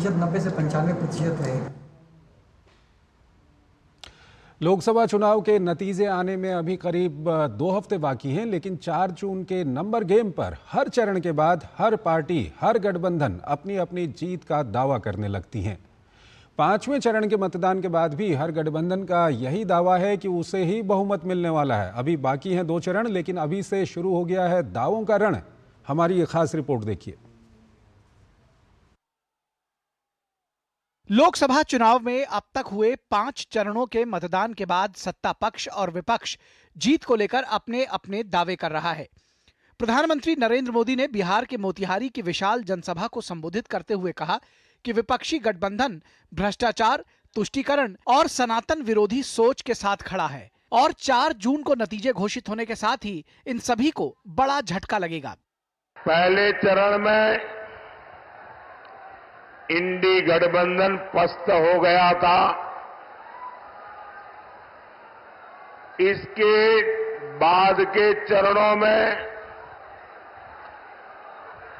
90 से 95% रहे। लोकसभा चुनाव के नतीजे आने में अभी करीब 2 हफ्ते बाकी हैं, लेकिन 4 जून के नंबर गेम पर हर चरण के बाद हर पार्टी, हर गठबंधन अपनी अपनी जीत का दावा करने लगती हैं। 5वें चरण के मतदान के बाद भी हर गठबंधन का यही दावा है कि उसे ही बहुमत मिलने वाला है। अभी बाकी हैं 2 चरण, लेकिन अभी से शुरू हो गया है दावों का रण। हमारी ये खास रिपोर्ट देखिए। लोकसभा चुनाव में अब तक हुए 5 चरणों के मतदान के बाद सत्ता पक्ष और विपक्ष जीत को लेकर अपने अपने दावे कर रहा है। प्रधानमंत्री नरेंद्र मोदी ने बिहार के मोतिहारी की विशाल जनसभा को संबोधित करते हुए कहा कि विपक्षी गठबंधन भ्रष्टाचार, तुष्टीकरण और सनातन विरोधी सोच के साथ खड़ा है और 4 जून को नतीजे घोषित होने के साथ ही इन सभी को बड़ा झटका लगेगा। पहले चरण में इंडी गठबंधन पस्त हो गया था। इसके बाद के चरणों में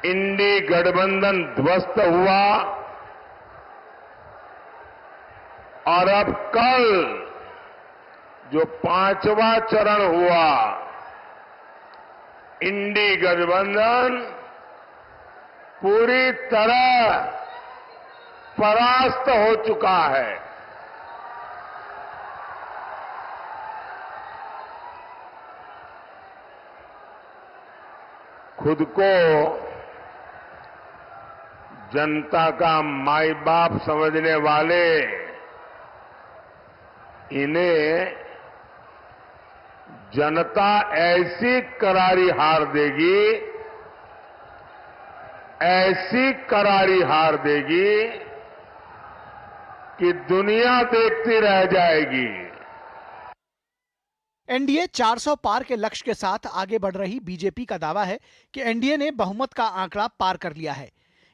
इंडी गठबंधन ध्वस्त हुआ और अब कल जो 5वां चरण हुआ, इंडी गठबंधन पूरी तरह परास्त हो चुका है। खुद को जनता का माई बाप समझने वाले इन्हें जनता ऐसी करारी हार देगी, ऐसी करारी हार देगी कि दुनिया देखती रह जाएगी। एनडीए 400 पार के लक्ष्य के साथ आगे बढ़ रही बीजेपी का दावा है कि एनडीए ने बहुमत का आंकड़ा पार कर लिया है।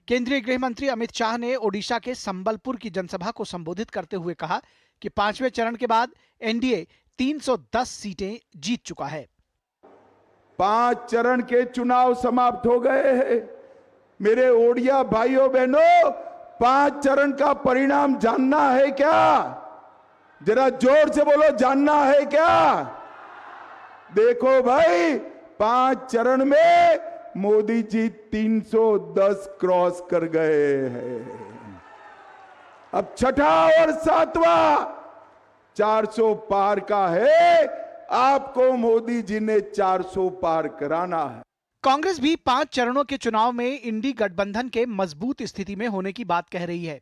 केंद्रीय गृह मंत्री अमित शाह ने ओडिशा के संबलपुर की जनसभा को संबोधित करते हुए कहा कि 5वें चरण के बाद एनडीए 310 सीटें जीत चुका है। 5 चरण के चुनाव समाप्त हो गए हैं। मेरे ओडिया भाइयों बहनों, 5 चरण का परिणाम जानना है क्या? जरा जोर से बोलो, जानना है क्या? देखो भाई, 5 चरण में मोदी जी 310 क्रॉस कर गए हैं। अब छठा और 7वां 400 पार का है। आपको मोदी जी ने 400 पार कराना है। कांग्रेस भी 5 चरणों के चुनाव में इंडी गठबंधन के मजबूत स्थिति में होने की बात कह रही है।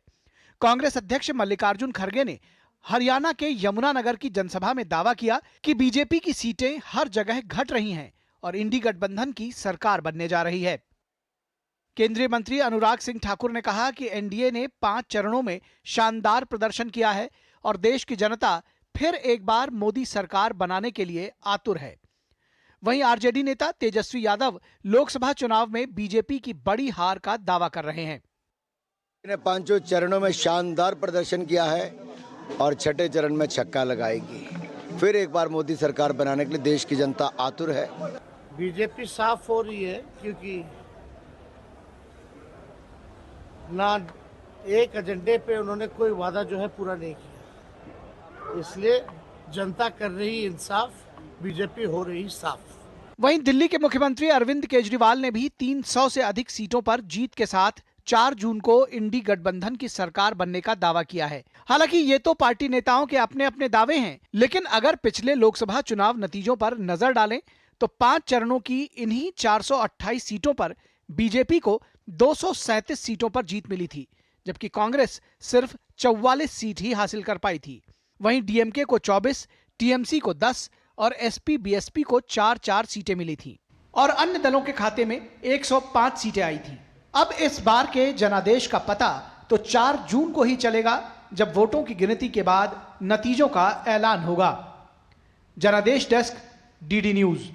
कांग्रेस अध्यक्ष मल्लिकार्जुन खड़गे ने हरियाणा के यमुनानगर की जनसभा में दावा किया कि बीजेपी की सीटें हर जगह घट रही हैं और इंडी गठबंधन की सरकार बनने जा रही है। केंद्रीय मंत्री अनुराग सिंह ठाकुर ने कहा कि एनडीए ने 5 चरणों में शानदार प्रदर्शन किया है और देश की जनता फिर एक बार मोदी सरकार बनाने के लिए आतुर है। वहीं आरजेडी नेता तेजस्वी यादव लोकसभा चुनाव में बीजेपी की बड़ी हार का दावा कर रहे हैं। ने 5 चरणों में शानदार प्रदर्शन किया है और छठे चरण में छक्का लगाएगी। फिर एक बार मोदी सरकार बनाने के लिए देश की जनता आतुर है। बीजेपी साफ हो रही है क्योंकि ना एक एजेंडे पे उन्होंने कोई वादा जो है पूरा नहीं किया, इसलिए जनता कर रही इंसाफ, बीजेपी हो रही साफ। वहीं दिल्ली के मुख्यमंत्री अरविंद केजरीवाल ने भी 300 से अधिक सीटों पर जीत के साथ 4 जून को इंडी गठबंधन की सरकार बनने का दावा किया है। हालांकि ये तो पार्टी नेताओं के अपने अपने दावे हैं, लेकिन अगर पिछले लोकसभा चुनाव नतीजों पर नजर डालें तो 5 चरणों की इन्हीं 428 सीटों पर बीजेपी को 237 सीटों पर जीत मिली थी, जबकि कांग्रेस सिर्फ 44 सीट ही हासिल कर पाई थी। वहीं डीएमके को 24, टीएमसी को 10 और एसपी बीएसपी को 4-4 सीटें मिली थी और अन्य दलों के खाते में 105 सीटें आई थी। अब इस बार के जनादेश का पता तो 4 जून को ही चलेगा, जब वोटों की गिनती के बाद नतीजों का ऐलान होगा। जनादेश डेस्क, डीडी न्यूज।